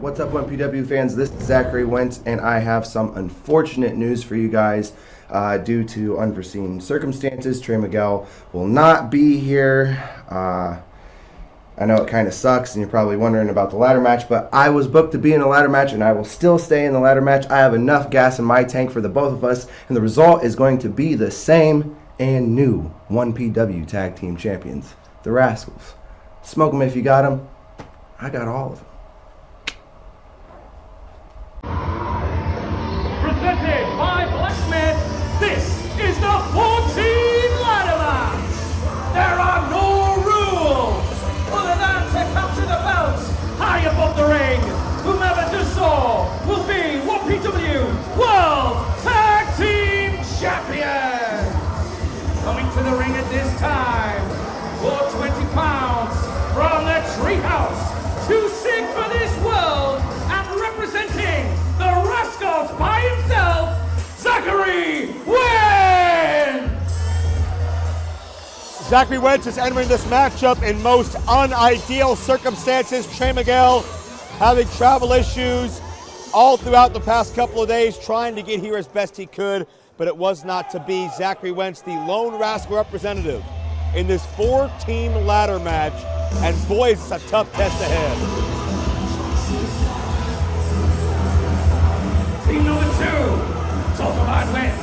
What's up, MPW fans? This is Zachary Wentz, and I have some unfortunate news for you guys. Due to unforeseen circumstances, Trey Miguel will not be here. I know it kind of sucks, and you're probably wondering about the ladder match, but I was booked to be in a ladder match, and I will still stay in the ladder match. I have enough gas in my tank for the both of us, and the result is going to be the same and new 1PW Tag Team Champions, the Rascalz. Smoke them if you got them. I got all of them. Presented by Blacksmith, this is the 14 ladder match. There are no rules other than to capture the belts high above the ring. Whomever does so will be 1PW World Tag Team Champions. Coming to the ring at this time for 20 pounds from the treehouse to sing for this world and representing the Rascalz by himself, Zachary Wentz! Zachary Wentz is entering this matchup in most unideal circumstances. Trey Miguel having travel issues all throughout the past couple of days, trying to get here as best he could, but it was not to be. Zachary Wentz, the lone Rascal representative in this 4-team ladder match, and boy, it's a tough test ahead. Team number 2, talking about Wentz,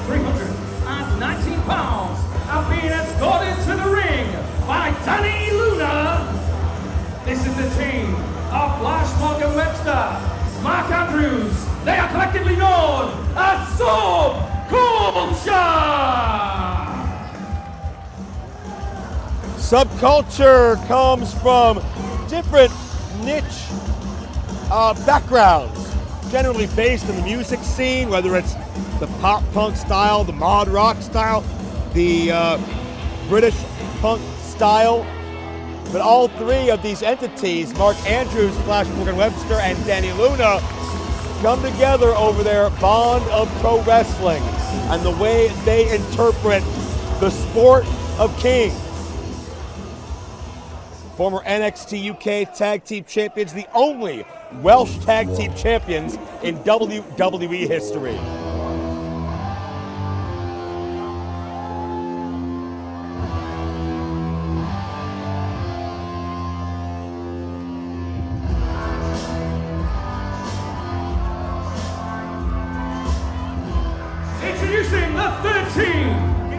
319 pounds, are being escorted to the ring by Danny Luna. This is the team of Flash Morgan Webster, Mark Andrews. They are collectively known as Subculture. Subculture comes from different niche backgrounds, generally based in the music scene, whether it's the pop punk style, the mod rock style, the British punk style. But all three of these entities, Mark Andrews, Flash Morgan Webster, and Danny Luna, come together over their bond of pro wrestling and the way they interpret the sport of kings. Former NXT UK Tag Team Champions, the only Welsh Tag Team Champions in WWE history. Introducing the 3rd team,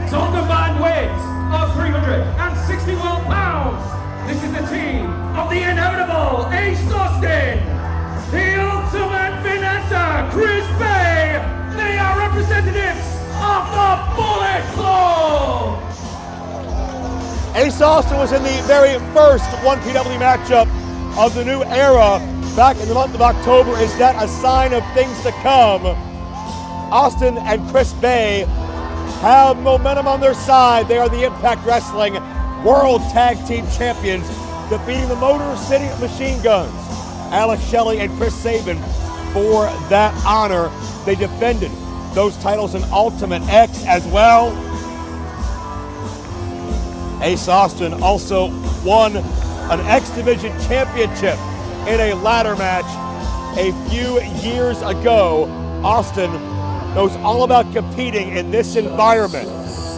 it's on combined weight of 361 pounds. This is the team of the inevitable Ace Austin, the ultimate finesser, Chris Bay. They are representatives of the Bullet Club. Ace Austin was in the very first 1PW matchup of the new era back in the month of October. Is that a sign of things to come? Austin and Chris Bay have momentum on their side. They are the Impact Wrestling World Tag Team Champions, defeating the Motor City Machine Guns, Alex Shelley and Chris Sabin, for that honor. They defended those titles in Ultimate X as well. Ace Austin also won an X Division Championship in a ladder match a few years ago. Austin knows all about competing in this environment,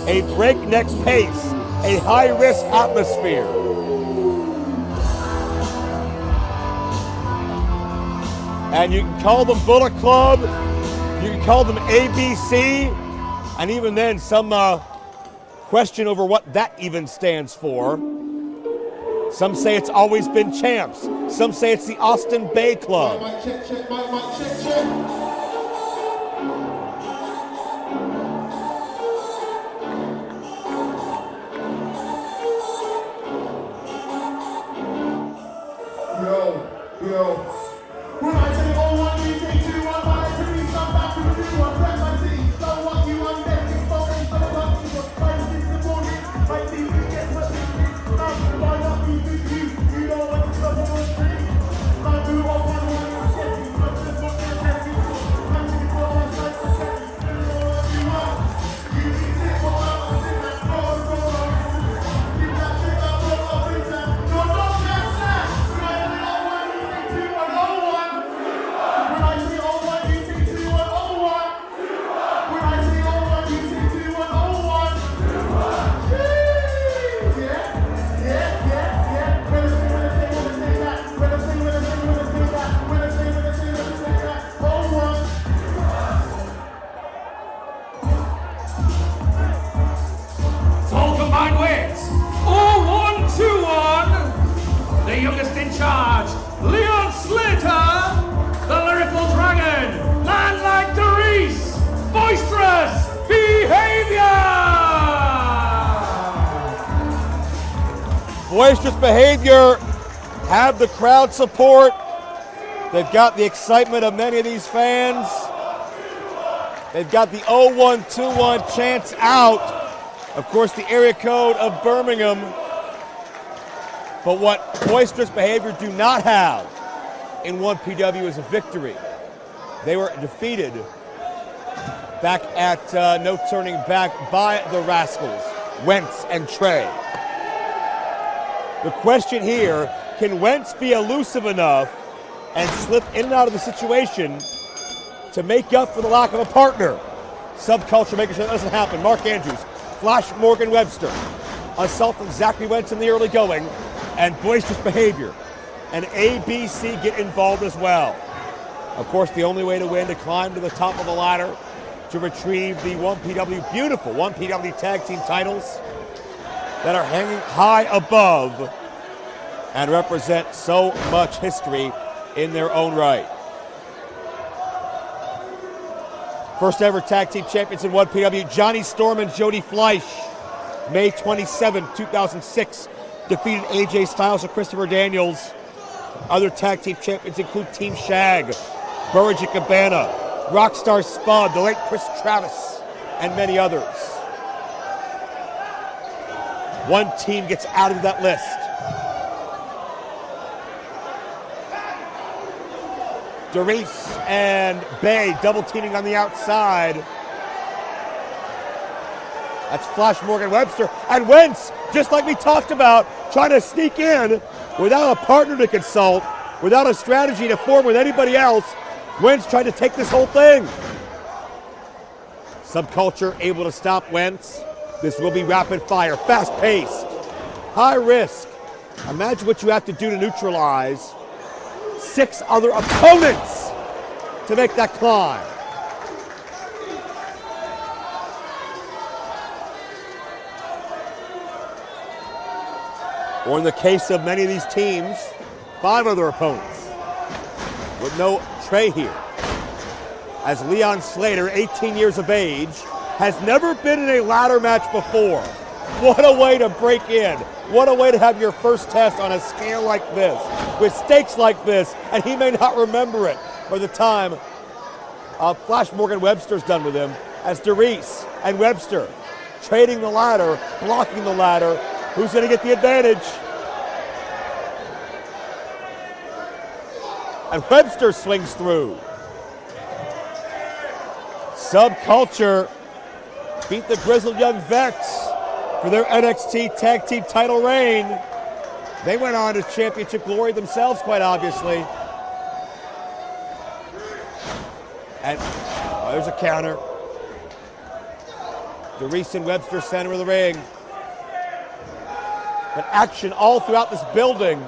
a breakneck pace, a high-risk atmosphere. And you can call them Bullet Club, you can call them ABC, and even then some question over what that even stands for. Some say it's always been Champs. Some say it's the Austin Bay Club. Mic check, check. Yo. When I say 01, you say 21, but I pretty come back to the new one. Press my seat. Don't want you on there. It's phone. Don't want you. But 5, 6 in the morning. My team can get what you need. Why not be with you? You don't want to stop on the street. I do what I want to say. But this one is happy. I'm sitting for one side to say. You know what you want. You can sit for one. I'm sitting at home. Keep that shit up. Don't that. No, don't mess that. 2 1 0 1. Boisterous Behavior have the crowd support. They've got the excitement of many of these fans. They've got the 0121 chants out. Of course, the area code of Birmingham. But what Boisterous Behavior do not have in 1PW is a victory. They were defeated back at No Turning Back by the Rascalz, Wentz and Trey. The question here, can Wentz be elusive enough and slip in and out of the situation to make up for the lack of a partner? Subculture making sure that doesn't happen. Mark Andrews, Flash Morgan Webster, assaulting Zachary Wentz in the early going, and Boisterous Behavior. And ABC get involved as well. Of course, the only way to win, to climb to the top of the ladder, to retrieve the 1PW, beautiful 1PW tag team titles that are hanging high above and represent so much history in their own right. First ever tag team champions in 1PW, Johnny Storm and Jody Fleisch. May 27, 2006, defeated AJ Styles and Christopher Daniels. Other tag team champions include Team Shag, Burridge and Cabana, Rockstar Spud, the late Chris Travis, and many others. One team gets added to that list. Dereiss and Bay double teaming on the outside. That's Flash Morgan Webster. And Wentz, just like we talked about, trying to sneak in without a partner to consult, without a strategy to form with anybody else. Wentz trying to take this whole thing. Subculture able to stop Wentz. This will be rapid fire, fast paced, high risk. Imagine what you have to do to neutralize 6 other opponents to make that climb. Or in the case of many of these teams, 5 other opponents with no Trey here. As Leon Slater, 18 years of age, has never been in a ladder match before. What a way to break in. What a way to have your first test on a scale like this, with stakes like this, and he may not remember it by the time Flash Morgan Webster's done with him, as Dereiss and Webster trading the ladder, blocking the ladder. Who's going to get the advantage? And Webster swings through. Subculture beat the Grizzled Young Vets for their NXT Tag Team title reign. They went on to championship glory themselves, quite obviously. And there's a counter. Dereiss and Webster center of the ring. But action all throughout this building.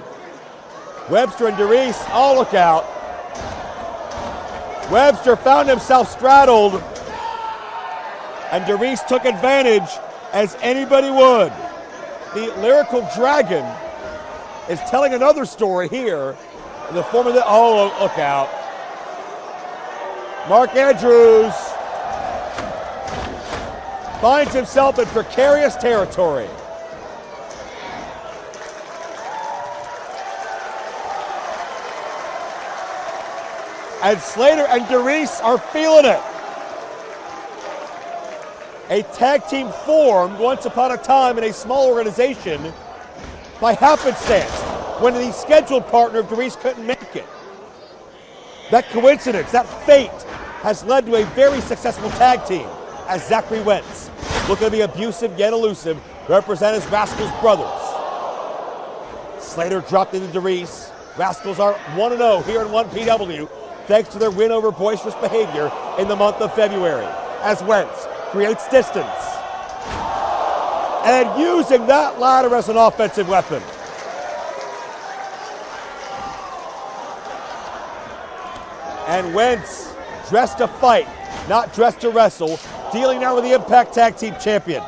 Webster and Dereiss, oh, look out. Webster found himself straddled, and Dereiss took advantage as anybody would. The Lyrical Dragon is telling another story here in the form of the, oh, look out. Mark Andrews finds himself in precarious territory. And Slater and Dereiss are feeling it. A tag team formed once upon a time in a small organization by happenstance when the scheduled partner of Dereiss couldn't make it. That coincidence, that fate, has led to a very successful tag team as Zachary Wentz, looking to be abusive yet elusive, represent his Rascalz brothers. Slater dropped into Dereiss. Rascalz are 1-0 here in 1PW, thanks to their win over Boisterous Behavior in the month of February, as Wentz creates distance. And using that ladder as an offensive weapon. And Wentz, dressed to fight, not dressed to wrestle, dealing now with the Impact Tag Team Champions.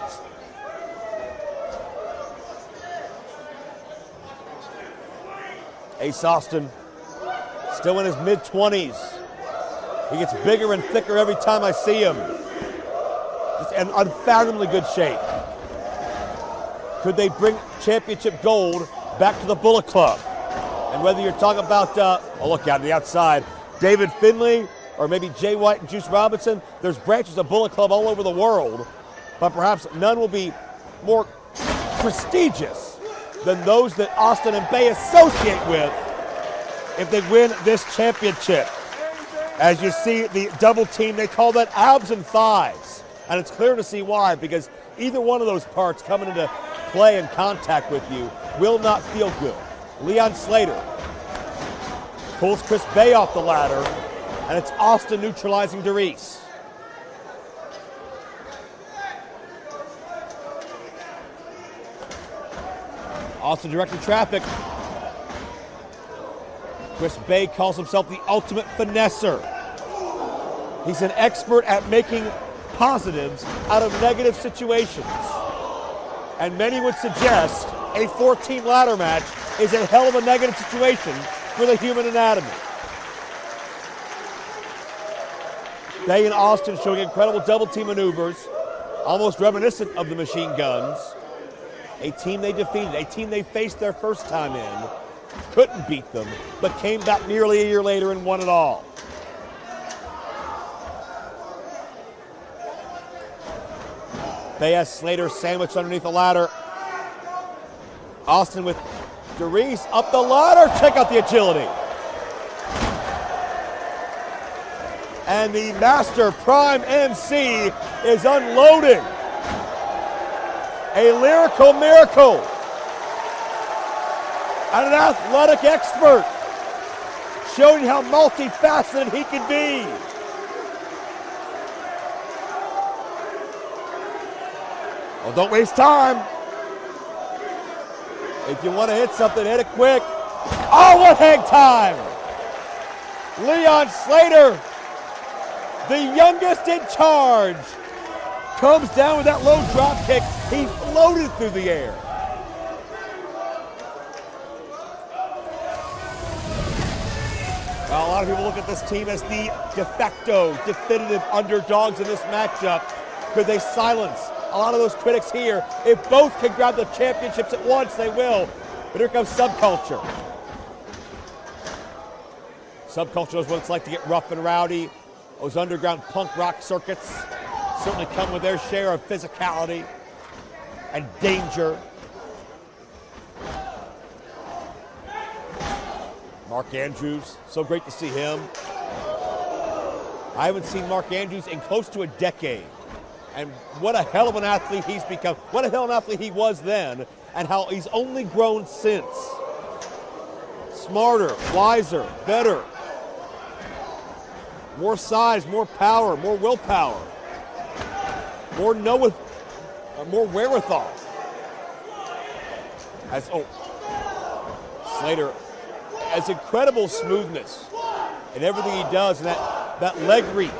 Ace Austin, still in his mid-20s. He gets bigger and thicker every time I see him. Just in unfathomably good shape. Could they bring championship gold back to the Bullet Club? And whether you're talking about, look out on the outside, David Finlay, or maybe Jay White and Juice Robinson, there's branches of Bullet Club all over the world, but perhaps none will be more prestigious than those that Austin and Bay associate with if they win this championship. As you see the double team, they call that abs and thighs. And it's clear to see why, because either one of those parts coming into play and contact with you will not feel good. Leon Slater pulls Chris Bay off the ladder, and it's Austin neutralizing Dereiss. Austin directing traffic. Chris Bay calls himself the ultimate finesser. He's an expert at making positives out of negative situations. And many would suggest a 14 ladder match is a hell of a negative situation for the human anatomy. Bay and Austin showing incredible double team maneuvers, almost reminiscent of the Machine Guns. A team they defeated, a team they faced their first time in, couldn't beat them, but came back nearly a year later and won it all. Bay has Slater sandwiched underneath the ladder. Austin with Dereiss up the ladder. Check out the agility. And the master Prime MC is unloading. A lyrical miracle. And an athletic expert. Showing how multifaceted he can be. Well, don't waste time. If you want to hit something, hit it quick. Oh, what hang time! Leon Slater, the youngest in charge, comes down with that low drop kick. He floated through the air. Well, a lot of people look at this team as the de facto, definitive underdogs in this matchup. Could they silence a lot of those critics here? If both can grab the championships at once, they will. But here comes Subculture. Subculture knows what it's like to get rough and rowdy. Those underground punk rock circuits certainly come with their share of physicality and danger. Mark Andrews, so great to see him. I haven't seen Mark Andrews in close to a decade. And what a hell of an athlete he's become. What a hell of an athlete he was then, and how he's only grown since. Smarter, wiser, better. More size, more power, more willpower. More wherewithal. Slater has incredible smoothness in everything he does, and that leg reach.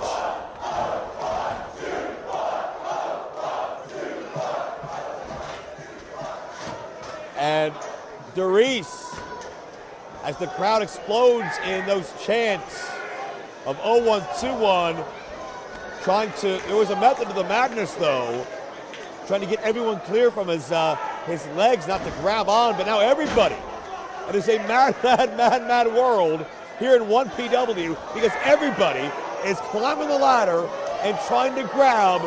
And Dereiss, as the crowd explodes in those chants of 0-1-2-1, there was a method to the madness though, trying to get everyone clear from his legs not to grab on, but now everybody. It is a mad world here in 1PW because everybody is climbing the ladder and trying to grab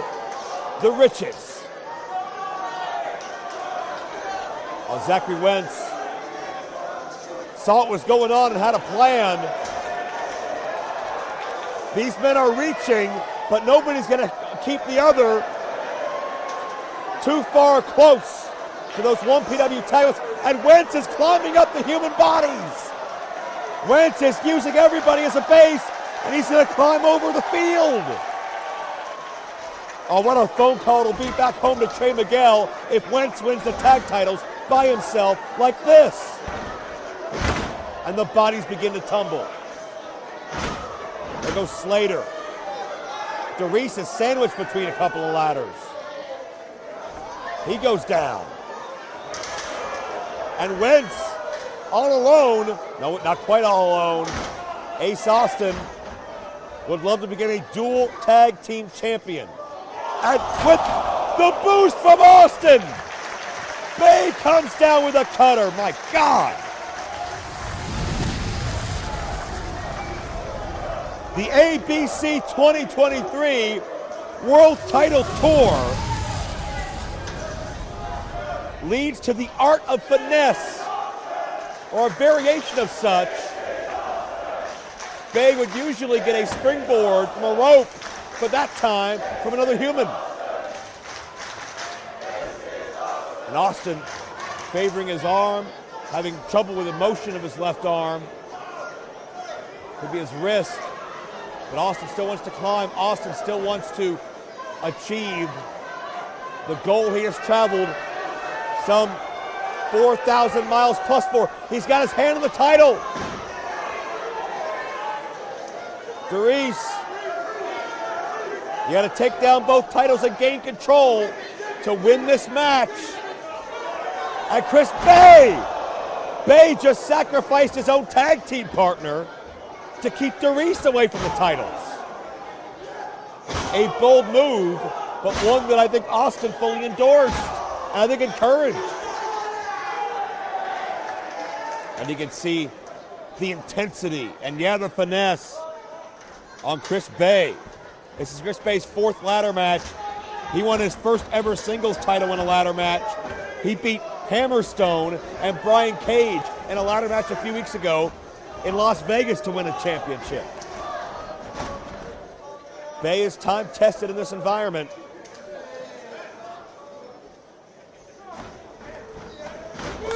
the riches. Zachary Wentz saw what was going on and had a plan. These men are reaching, but nobody's going to keep the other too far close to those 1PW titles. And Wentz is climbing up the human bodies. Wentz is using everybody as a base, and he's going to climb over the field. Oh, what a phone call it'll be back home to Trey Miguel if Wentz wins the tag titles by himself like this. And the bodies begin to tumble. There goes Slater. Dereiss is sandwiched between a couple of ladders. He goes down. And Wentz, all alone, no, not quite all alone, Ace Austin would love to become a dual tag team champion. And with the boost from Austin, Bay comes down with a cutter. My God. The ABC 2023 World Title Tour leads to the art of finesse, or a variation of such. Bay would usually get a springboard from a rope, but that time from another human. And Austin favoring his arm, having trouble with the motion of his left arm. Could be his wrist, but Austin still wants to climb. Austin still wants to achieve the goal he has traveled some 4,000 miles plus for. He's got his hand on the title. Dereiss, you got to take down both titles and gain control to win this match. And Chris Bay just sacrificed his own tag team partner to keep Dereiss away from the titles. A bold move, but one that I think Austin fully endorsed, and I think encouraged. And you can see the intensity and the finesse on Chris Bay. This is Chris Bay's 4th ladder match. He won his first ever singles title in a ladder match. He beat Hammerstone and Brian Cage in a ladder match a few weeks ago in Las Vegas to win a championship. Bay is time tested in this environment.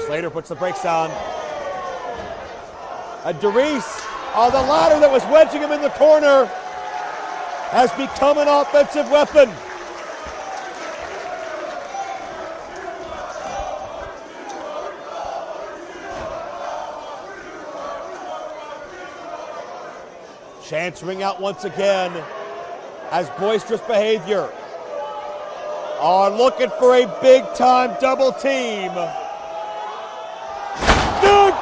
Slater puts the brakes on. And Dereiss, on the ladder that was wedging him in the corner, has become an offensive weapon. Chants ring out once again as Boisterous Behaviour are looking for a big-time double team.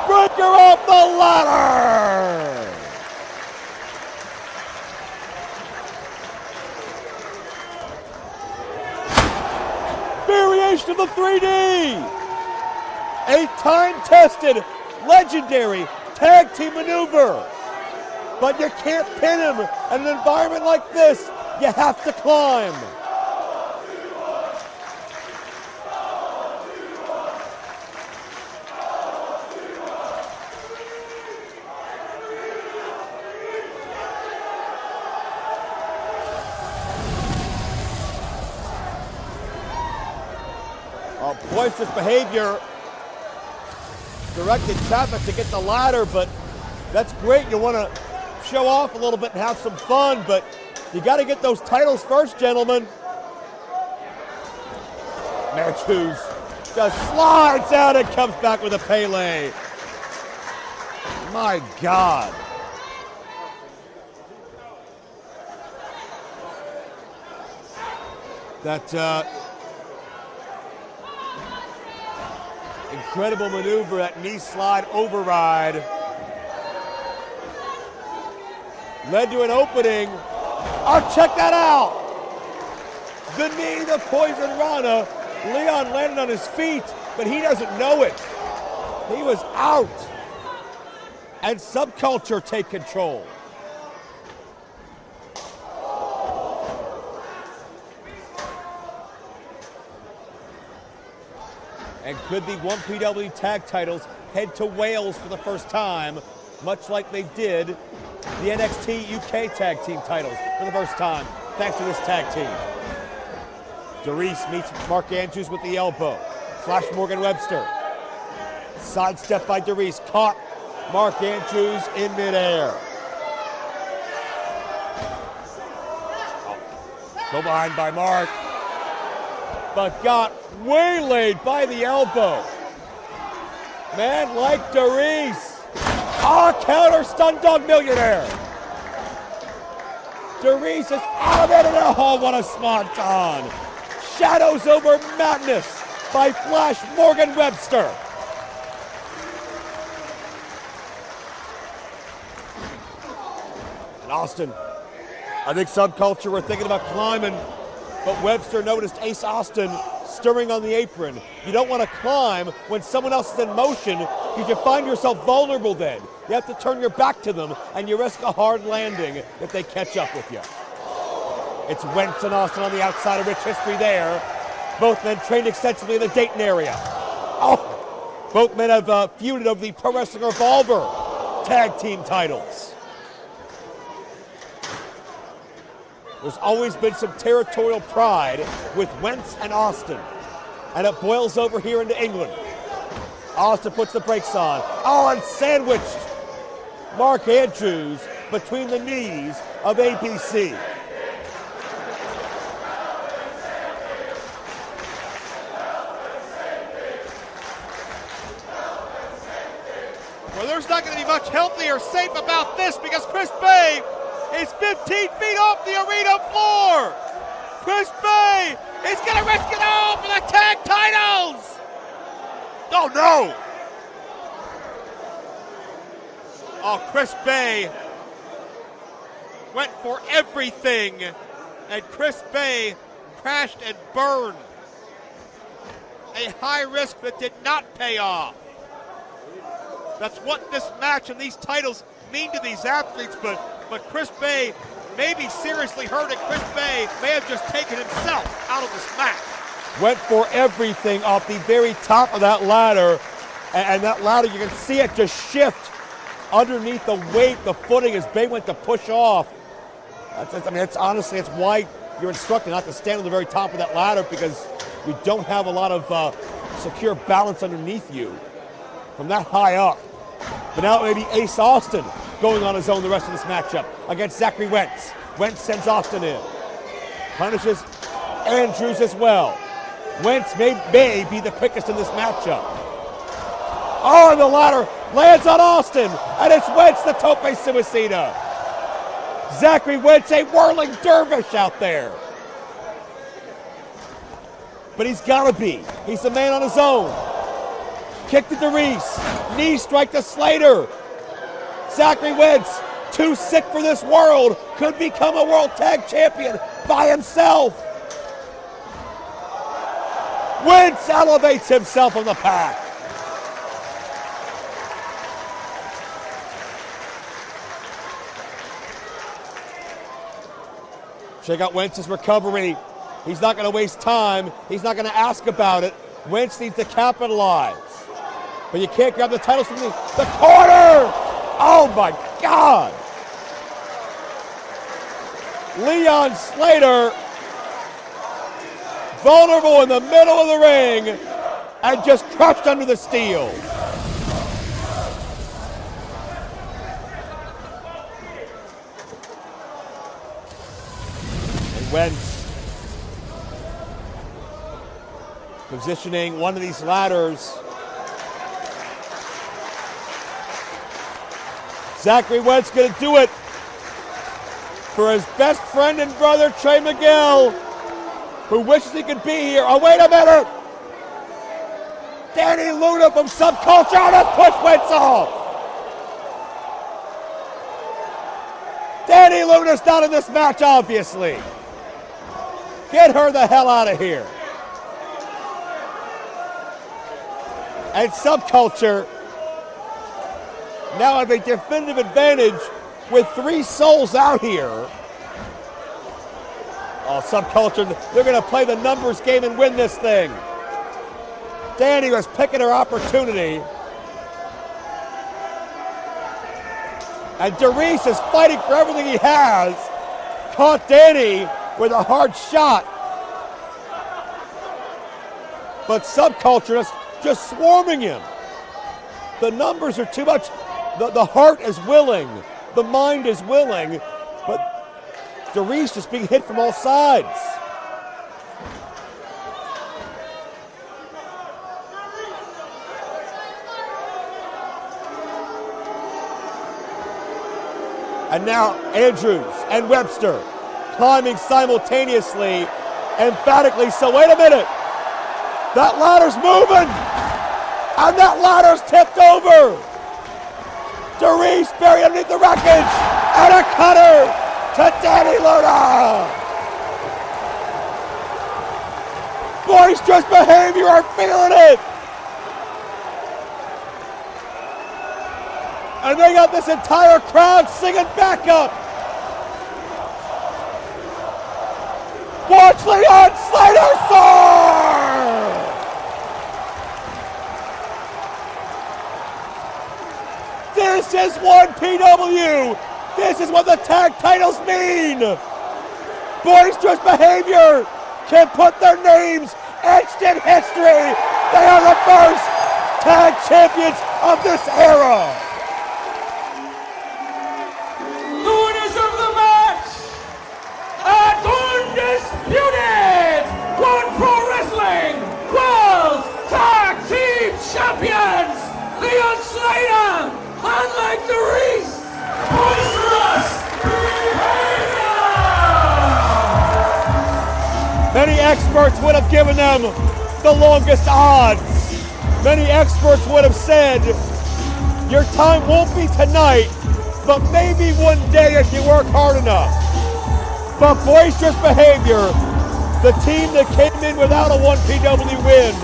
Breaker off the ladder! Variation of the 3D! A time-tested, legendary tag team maneuver. But you can't pin him in an environment like this. You have to climb. Boisterous Behaviour directed traffic to get the ladder, but that's great. You want to show off a little bit and have some fun, but you got to get those titles first, gentlemen. Merchus just slides out and comes back with a Pele. My God. That incredible maneuver, that knee slide override, led to an opening. Oh, check that out! The knee, the poison rana. Leon landed on his feet, but he doesn't know it. He was out. And Subculture take control. And could the 1PW tag titles head to Wales for the first time, much like they did the NXT UK tag team titles for the first time, thanks to this tag team. Dereiss meets Mark Andrews with the elbow. Flash Morgan Webster. Sidestep by Dereiss, caught Mark Andrews in midair. Go behind by Mark, but got waylaid by the elbow. Man like Dereiss. Counter stun dog millionaire. Dereiss is out of it, and oh, what a swanton. Shadows over madness by Flash Morgan Webster. And Austin, I think Subculture were thinking about climbing, but Webster noticed Ace Austin stirring on the apron. You don't want to climb when someone else is in motion because you find yourself vulnerable then. You have to turn your back to them and you risk a hard landing if they catch up with you. It's Wentz and Austin on the outside, a rich history there. Both men trained extensively in the Dayton area. Oh, both men have feuded over the Pro Wrestling Revolver tag team titles. There's always been some territorial pride with Wentz and Austin, and it boils over here into England. Austin puts the brakes on. Oh, and sandwiched Mark Andrews between the knees of ABC. Well, there's not going to be much healthy or safe about this because Chris Bay is 15 feet off the arena floor. Chris Bay is going to risk it all for the tag titles. Oh, no. Oh, Chris Bay went for everything, and Chris Bay crashed and burned. A high risk that did not pay off. That's what this match and these titles mean to these athletes, but Chris Bay may be seriously hurt, and Chris Bay may have just taken himself out of this match. Went for everything off the very top of that ladder, and that ladder, you can see it just shift underneath the weight, the footing, as Bay went to push off. Honestly, it's why you're instructed not to stand on the very top of that ladder, because you don't have a lot of secure balance underneath you from that high up. But now it may be Ace Austin going on his own the rest of this matchup against Zachary Wentz. Wentz sends Austin in. Punishes Andrews as well. Wentz may be the quickest in this matchup. Oh, and the ladder lands on Austin, and it's Wentz, the tope suicida. Zachary Wentz, a whirling dervish out there. But he's gotta be. He's the man on his own. Kick to Dereiss, knee strike to Slater. Zachary Wentz, too sick for this world, could become a world tag champion by himself. Wentz elevates himself on the pack. Check out Wentz's recovery. He's not going to waste time. He's not going to ask about it. Wentz needs to capitalize. But you can't grab the titles from the corner! Oh my God! Leon Slater, vulnerable in the middle of the ring, and just crushed under the steel. And Wentz positioning one of these ladders. Zachary Wentz going to do it for his best friend and brother, Trey Miguel, who wishes he could be here. Oh, wait a minute! Danny Luna from Subculture on a push Wentz off! Danny Luna's not in this match, obviously. Get her the hell out of here. And Subculture now have a definitive advantage with 3 souls out here. Oh, Subculture, they're going to play the numbers game and win this thing. Danny was picking her opportunity. And Dereiss is fighting for everything he has. Caught Danny with a hard shot. But Subculture is just swarming him. The numbers are too much. The heart is willing, the mind is willing, but Dereiss is being hit from all sides. And now Andrews and Webster climbing simultaneously, emphatically. So wait a minute, that ladder's moving, and that ladder's tipped over. Dereiss buried underneath the wreckage, and a cutter to Danny Luna. Boisterous Behaviour are feeling it. And they got this entire crowd singing back up. Watch Leon Slater soar! This is 1PW. This is what the tag titles mean. Boisterous Behaviour can put their names etched in history. They are the first tag champions of this era. The winners of the match are undisputed One Pro Wrestling World Tag Team Champions, Leon Slater and Dereiss. Boisterous Behaviour! Many experts would have given them the longest odds. Many experts would have said, your time won't be tonight, but maybe one day if you work hard enough. But Boisterous Behaviour, the team that came in without a 1PW win,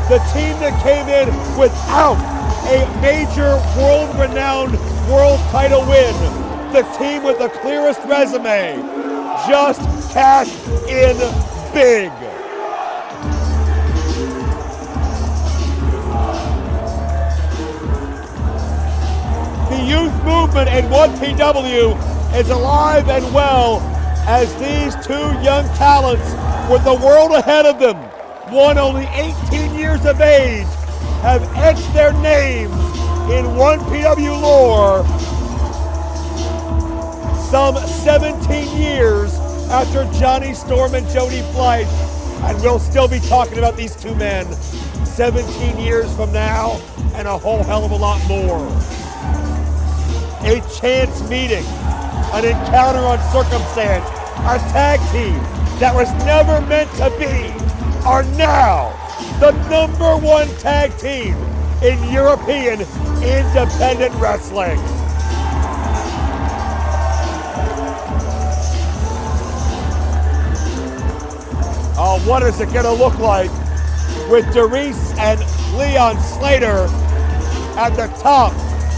the team that came in without a major world-renowned world title win, the team with the clearest resume, just cashed in big. The youth movement in 1PW is alive and well as these two young talents with the world ahead of them, one only 18 years of age, have etched their names in 1PW lore some 17 years after Johnny Storm and Jody Fleisch, and we'll still be talking about these two men 17 years from now and a whole hell of a lot more. A chance meeting, an encounter on circumstance, a tag team that was never meant to be, are now the #1 tag team in European independent wrestling. What is it going to look like with Dereiss and Leon Slater at the top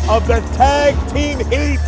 of the tag team heat